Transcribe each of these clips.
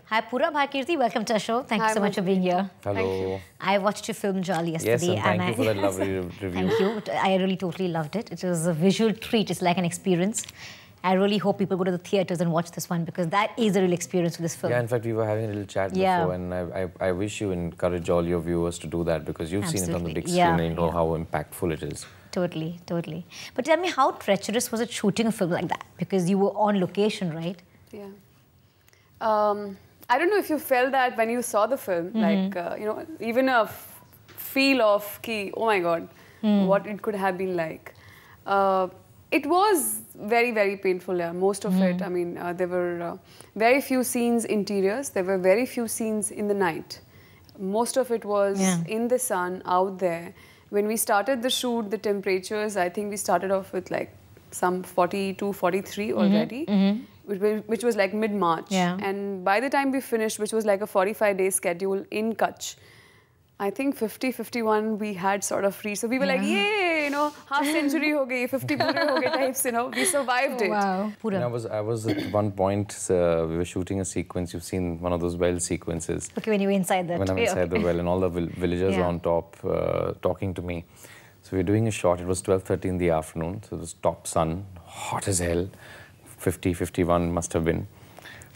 Hi Purab, hi Kirti, welcome to our show. Thank you so much for being here. Hello. I watched your film Jal yesterday. Yes, and thank you for that lovely review. Thank you. I really totally loved it. It was a visual treat. It's like an experience. I really hope people go to the theatres and watch this one because that is a real experience with this film. Yeah, in fact, we were having a little chat before, and I wish you encourage all your viewers to do that because you've seen it on the big screen and you know how impactful it is. Totally, totally. But tell me, how treacherous was it shooting a film like that? Because you were on location, right? Yeah. I don't know if you felt that when you saw the film, like, you know, even a feel of, oh my God, what it could have been like. It was very, very painful, yeah, most of it. I mean, there were very few scenes interiors. There were very few scenes in the night. Most of it was in the sun, out there. When we started the shoot, the temperatures, I think we started off with like some 42, 43 already, which was like mid-March. Yeah. And by the time we finished, which was like a 45-day schedule in Kutch, I think 50, 51 we had sort of reached. So we were like, yay, you know, half century ho gayi, 50 pure ho gaye types, you know, we survived it. Wow. And I was at one point, we were shooting a sequence, you've seen one of those well sequences. Okay, when you were inside that. When I'm inside the well and all the villagers are on top talking to me. So we were doing a shot, it was 12:30 in the afternoon, so it was top sun, hot as hell, 50, 51 must have been.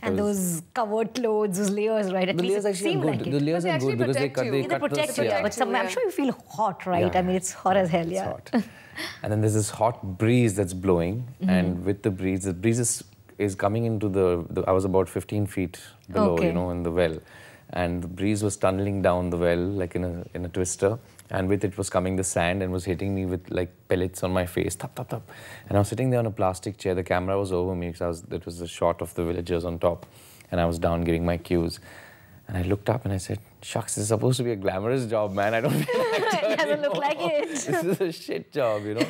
And those covered clothes, those layers, right? At the least layers it actually seemed are good. like it. The layers are good because they protect you, but I'm sure you feel hot, right? I mean, it's hot as hell, It's hot. And then there's this hot breeze that's blowing, and with the breeze is coming into the I was about 15 feet below, you know, in the well. And the breeze was tunneling down the well like in a twister, and with it was coming the sand and was hitting me with like pellets on my face, thap, thap, thap. And I was sitting there on a plastic chair, the camera was over me because it was a shot of the villagers on top, and I was down giving my cues. And I looked up and I said, shucks, this is supposed to be a glamorous job, man. I don't feel like it doesn't look like it. This is a shit job, you know.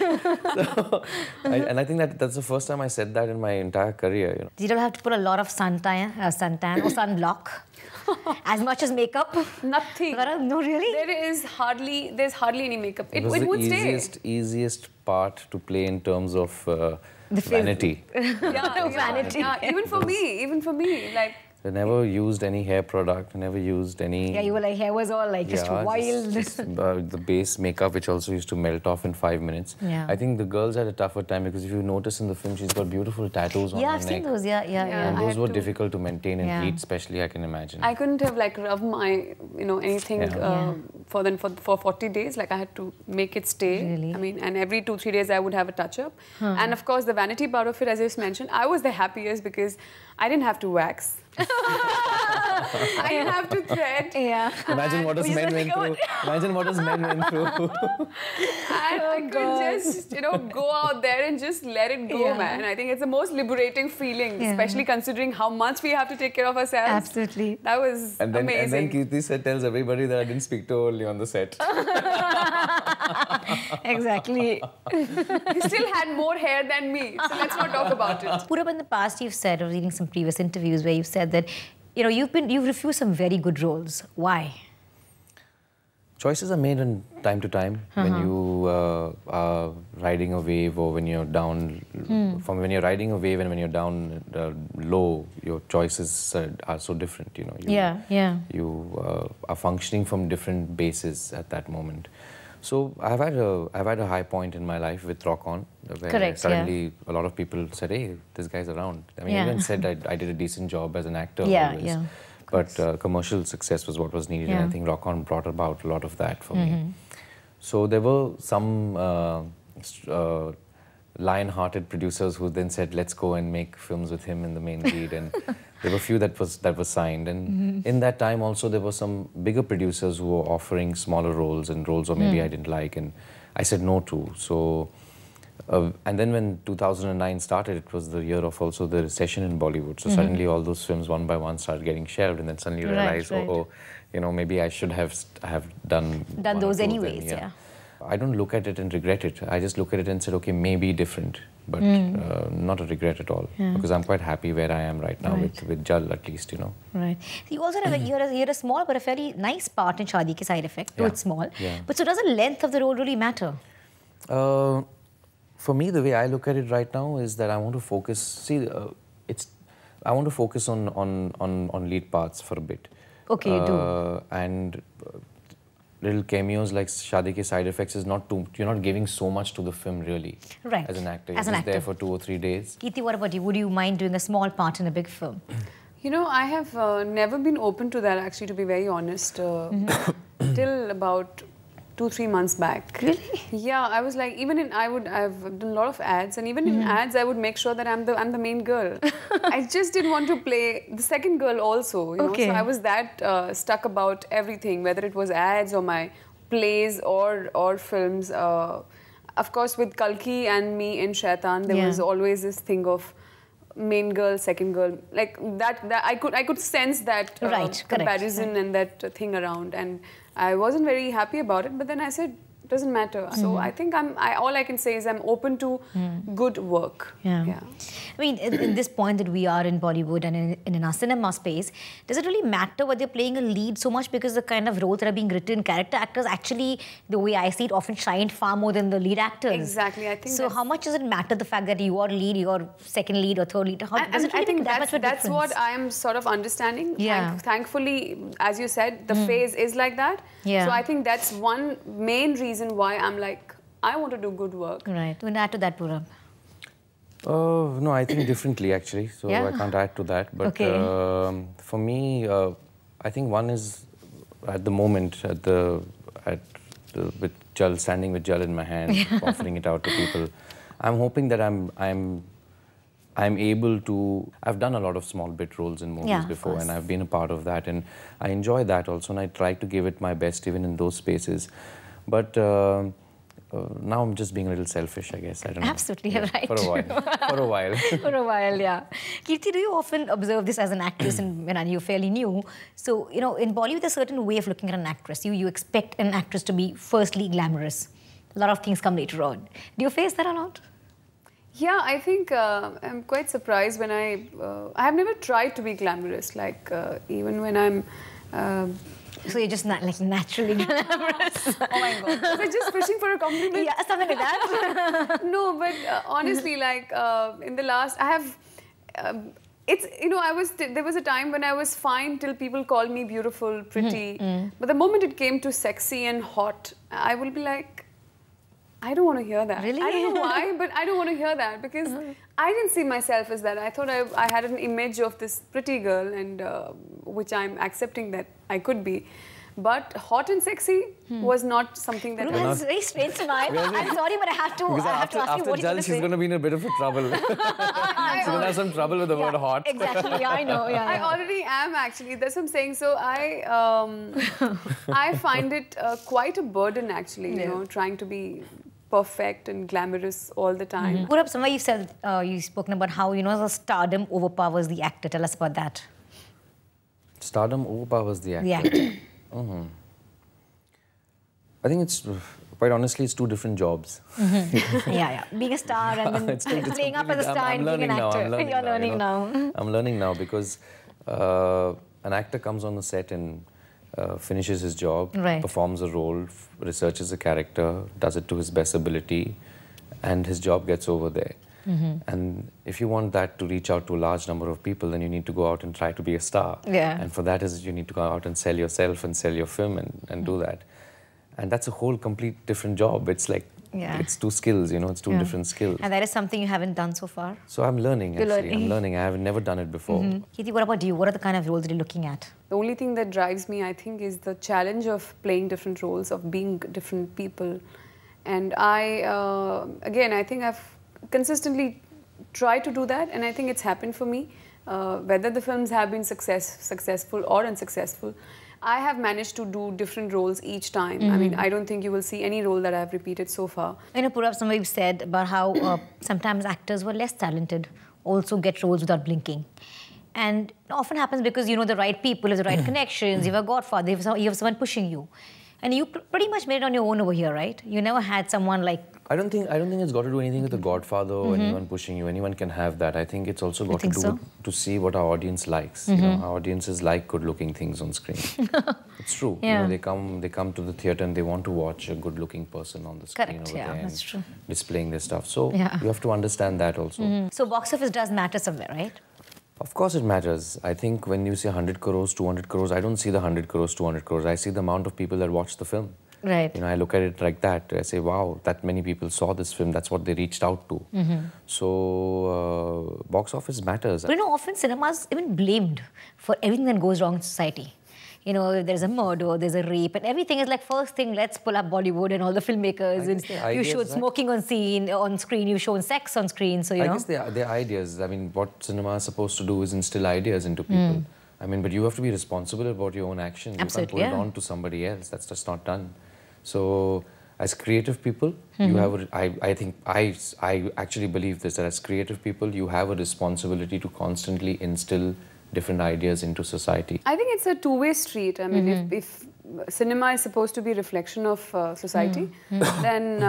So, and I think that's the first time I said that in my entire career, you know. Did you have to put a lot of suntan or sunblock? As much as makeup? Nothing. No, really? There's hardly any makeup. It would the easiest part to play in terms of vanity. Vanity. Yeah, even for me, like. I never used any hair product, never used any... Yeah, you were like, hair was all like just wild. Just, the base makeup, which also used to melt off in 5 minutes. Yeah. I think the girls had a tougher time because if you notice in the film, she's got beautiful tattoos on her neck. Yeah, I've seen those, And those were difficult to maintain in heat, especially, I can imagine. I couldn't have like rubbed my, you know, anything for 40 days. Like I had to make it stay. Really? I mean, and every 2-3 days I would have a touch-up. And of course, the vanity part of it, as I just mentioned, I was the happiest because I didn't have to wax. I didn't have to thread. Yeah. Imagine what us men went through. Imagine what us men went through. And I could just, you know, go out there and just let it go, man. I think it's the most liberating feeling, especially considering how much we have to take care of ourselves. Absolutely. That was amazing. And then Kirti tells everybody that I didn't speak to only on the set. Exactly. He still had more hair than me, so let's not talk about it. Purab, in the past you've said, or reading some previous interviews where you've said that, you know, you've refused some very good roles. Why? Choices are made in time to time when you are riding a wave, or when you're down. From when you're riding a wave and when you're down low, your choices are so different. You know. You are functioning from different bases at that moment. So I've had a high point in my life with Rock On, where suddenly a lot of people said, "Hey, this guy's around." I mean, everyone said I did a decent job as an actor always. But commercial success was what was needed, and I think Rock On brought about a lot of that for me. So there were some lion-hearted producers who then said, "Let's go and make films with him in the main lead," and there were a few that was signed. And in that time also there were some bigger producers who were offering smaller roles and roles, or maybe I didn't like, and I said no to. So. And then when 2009 started, it was the year of also the recession in Bollywood. So suddenly all those films one by one started getting shelved, and then suddenly you realize, oh, you know, maybe I should have done those anyways. I don't look at it and regret it. I just look at it and said, okay, maybe different, but not a regret at all, because I'm quite happy where I am right now with Jal, at least, you know. Right. You also have you had a small but a fairly nice part in Shaadi Ke Side Effect. Though it's small, but so does the length of the role really matter? For me, the way I look at it right now is that I want to focus. See, it's I want to focus on lead parts for a bit. Okay, do. And little cameos like Shaadi Ke Side Effects is not too, you're not giving so much to the film really. Right. As an actor. As You're an just there actor. for 2 or 3 days. Kirti, what about you? Would you mind doing a small part in a big film? You know, I have never been open to that actually, to be very honest, till about 2-3 months back. Really? Yeah, I was like, I've done a lot of ads, and even in ads, I would make sure that I'm the main girl. I just didn't want to play the second girl also, you know. Okay. So I was that stuck about everything, whether it was ads or my plays or films. Of course, with Kalki and me in Shaitan, there was always this thing of main girl, second girl, like that I could sense that comparison and that thing around, and I wasn't very happy about it, but then I said, it doesn't matter. So I think all I can say is I'm open to good work. Yeah. I mean, in this point that we are in Bollywood and in our cinema space, does it really matter whether you're playing a lead so much, because the kind of roles that are being written, character actors actually, the way I see it, often shine far more than the lead actors. Exactly, I think so. How much does it matter the fact that you are lead, you're second lead or third lead? How, does it really I think make that much of a that's difference? what I am sort of understanding. Yeah. Thankfully, as you said, the phase is like that. Yeah. So I think that's one main reason why I'm like, I want to do good work. Right. To add to that, Purab. No, I think differently actually, so I can't add to that. But for me, I think one is at the moment with Jal, standing with Jal in my hand, offering it out to people. I'm hoping that I'm able to. I've done a lot of small bit roles in movies before, and I've been a part of that, and I enjoy that also, and I try to give it my best even in those spaces. But now I'm just being a little selfish, I guess. I don't know. Absolutely, right. For a while. For a while. For a while, yeah. Kirti, do you often observe this as an actress, and when you're fairly new? So, you know, in Bollywood, there's a certain way of looking at an actress. You expect an actress to be firstly glamorous. A lot of things come later on. Do you face that or not? Yeah, I think I'm quite surprised when I have never tried to be glamorous. Like even when I'm. So you're just not like naturally glamorous. Oh my God! Was I just fishing for a compliment? Yeah, something like that. No, but honestly, like in the last, I have. It's, you know, there was a time when I was fine till people called me beautiful, pretty. But the moment it came to sexy and hot, I will be like, I don't want to hear that. Really? I don't know why, but I don't want to hear that, because I didn't see myself as that. I thought I had an image of this pretty girl, and which I'm accepting that I could be. But hot and sexy was not something that. That's very strange smile. I'm sorry, but I have to ask you after what Jal, she's going to be in a bit of a trouble. She's going to have some trouble with the word hot. Exactly, yeah, I know. Yeah, I already am actually. That's what I'm saying. So I find it quite a burden actually. You know, trying to be perfect and glamorous all the time. Purab, somewhere you said you've spoken about how, you know, the stardom overpowers the actor. Tell us about that. Stardom overpowers the actor. The actor. I think it's, quite honestly, it's two different jobs. Yeah. Being a star and then playing up as a star and being an actor. You're learning now. I'm learning now because an actor comes on the set and finishes his job, performs a role, researches a character, does it to his best ability, and his job gets over there. And if you want that to reach out to a large number of people, then you need to go out and try to be a star. And for that you need to go out and sell yourself and sell your film and do that. And that's a whole complete different job. It's like, it's two skills, you know, it's two different skills. And that is something you haven't done so far? So I'm learning, actually. I'm learning. I have never done it before. Kirti, what about you? What are the kind of roles that you're looking at? The only thing that drives me, I think, is the challenge of playing different roles, of being different people. And again, I think I've consistently tried to do that, and I think it's happened for me. Whether the films have been successful or unsuccessful, I have managed to do different roles each time. I mean, I don't think you will see any role that I've repeated so far. You know, Purab, somebody said about how sometimes actors who are less talented also get roles without blinking. And it often happens because you know the right people, you have the right connections, you have a godfather, you have someone pushing you. And you pretty much made it on your own over here, right? You never had someone like... I don't think it's got to do anything with the godfather or anyone pushing you. Anyone can have that. I think it's also got to do to see what our audience likes. You know, our audiences like good-looking things on screen. It's true. You know, they come to the theatre and they want to watch a good-looking person on the screen over there that's true. displaying their stuff. So you have to understand that also. So box office does matter somewhere, right? Of course it matters. I think when you say 100 crores, 200 crores, I don't see the 100 crores, 200 crores. I see the amount of people that watch the film. Right. You know, I look at it like that. I say, wow, that many people saw this film. That's what they reached out to. So, box office matters. But you know, often cinema is even blamed for everything that goes wrong in society. You know, if there's a murder, there's a rape, and everything is like, first thing, let's pull up Bollywood and all the filmmakers. And you showed smoking on screen, you've shown sex on screen, so you know. I guess they're ideas. I mean, what cinema is supposed to do is instill ideas into people. I mean, but you have to be responsible about your own actions. Absolutely, you can't put it on to somebody else. That's just not done. So, as creative people, you have I actually believe this, that as creative people, you have a responsibility to constantly instill different ideas into society. I think it's a two-way street. I mean, if cinema is supposed to be a reflection of society, then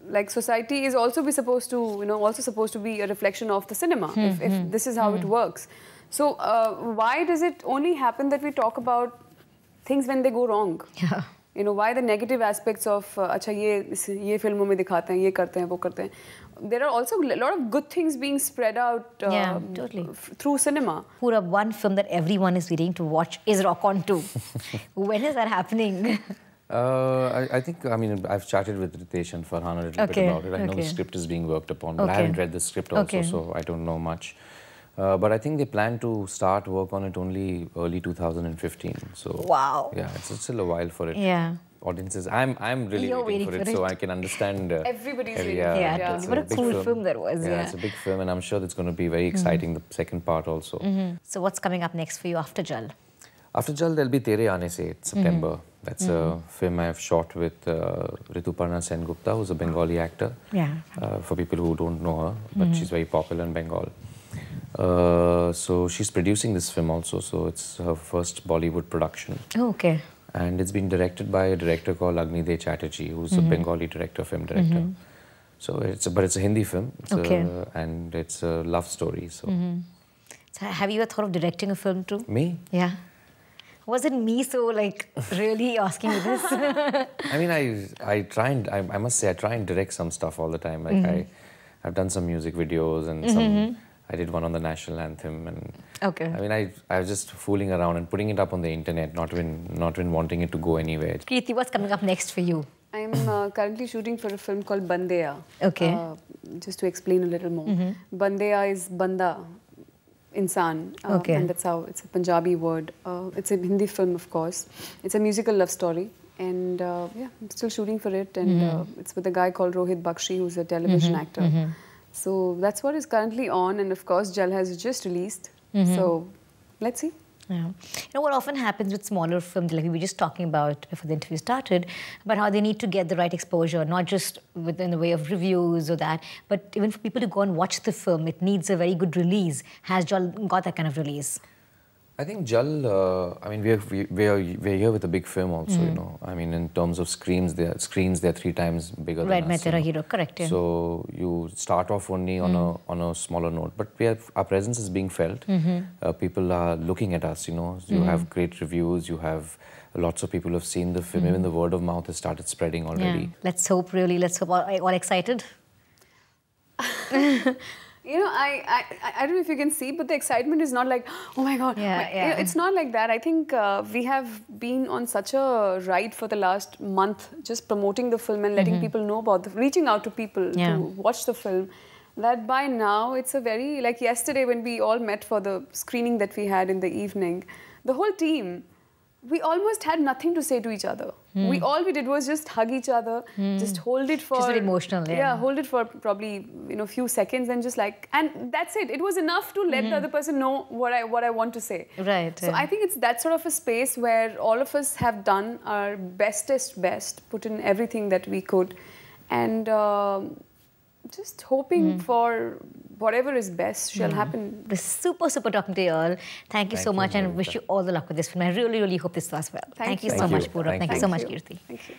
like society is also supposed to be a reflection of the cinema. If this is how it works, so why does it only happen that we talk about things when they go wrong? Yeah. You know, why the negative aspects of अच्छा ये फिल्मों में दिखाते हैं, ये करते हैं, वो करते हैं. There are also a lot of good things being spread out totally. Through cinema. Purab, one film that everyone is waiting to watch is Rock On 2. When is that happening? I think, I mean, I've chatted with Ritesh and Farhan a little bit about it. I know the script is being worked upon, but I haven't read the script also, so I don't know much. But I think they plan to start work on it only early 2015. So wow. Yeah, it's still a while for it. Yeah. Audiences, I'm really waiting for it, so I can understand. Everybody's waiting. Yeah, totally. What a cool film that was. Yeah, it's a big film, and I'm sure it's going to be very exciting. The second part also. So what's coming up next for you after Jal? After Jal, there'll be Tere Aane Se, it's September. That's a film I've shot with Rituparna Sengupta, who's a Bengali actor. Yeah. For people who don't know her, but she's very popular in Bengal. So she's producing this film also, so it's her first Bollywood production. Oh, okay. And it's been directed by a director called Agniday Chatterjee, who's a Bengali director, film director. So it's a Hindi film, and it's a love story. So, So have you ever thought of directing a film too? Me? Yeah. Wasn't me so like really asking you this? I mean, I must say I try and direct some stuff all the time. Like I've done some music videos and some. I did one on the national anthem, and I mean, I was just fooling around and putting it up on the internet, not even wanting it to go anywhere. Kirti, what's coming up next for you? I'm currently shooting for a film called Bandeya. Okay. Just to explain a little more, Bandeya is banda, insan, and that's how it's a Punjabi word. It's a Hindi film, of course. It's a musical love story, and yeah, I'm still shooting for it, and it's with a guy called Rohit Bakshi, who's a television actor. So that's what is currently on, and of course Jal has just released. So let's see. Yeah. You know what often happens with smaller films, like we were just talking about before the interview started, about how they need to get the right exposure, not just within the way of reviews or that, but even for people to go and watch the film, it needs a very good release. Has Jal got that kind of release? I think Jal, I mean, we're here with a big film also, you know. I mean, in terms of screens, they're 3 times bigger than us. Right, Main Tera Hero, correct, yeah. So you start off only on a smaller note, but our presence is being felt. People are looking at us, you know. You have great reviews, you have lots of people who have seen the film, even the word of mouth has started spreading already. Yeah. Let's hope, all excited? You know, I don't know if you can see, but the excitement is not like, oh my God. It's not like that. I think we have been on such a ride for the last month, just promoting the film and letting people know about reaching out to people to watch the film, that by now it's a very, like yesterday when we all met for the screening that we had in the evening, the whole team, we almost had nothing to say to each other. All we did was just hug each other, just hold it for... Just very emotional, yeah. hold it for probably, a few seconds and just like... And that's it. It was enough to let the other person know what I want to say. Right. So I think it's that sort of a space where all of us have done our bestest best, put in everything that we could, and just hoping for whatever is best shall happen. It was super talking to you all. Thank you so much, and wish you all the luck with this film. I really hope this does well. Thank you you so much, Purab. Thank you so much, Kirti. Thank you.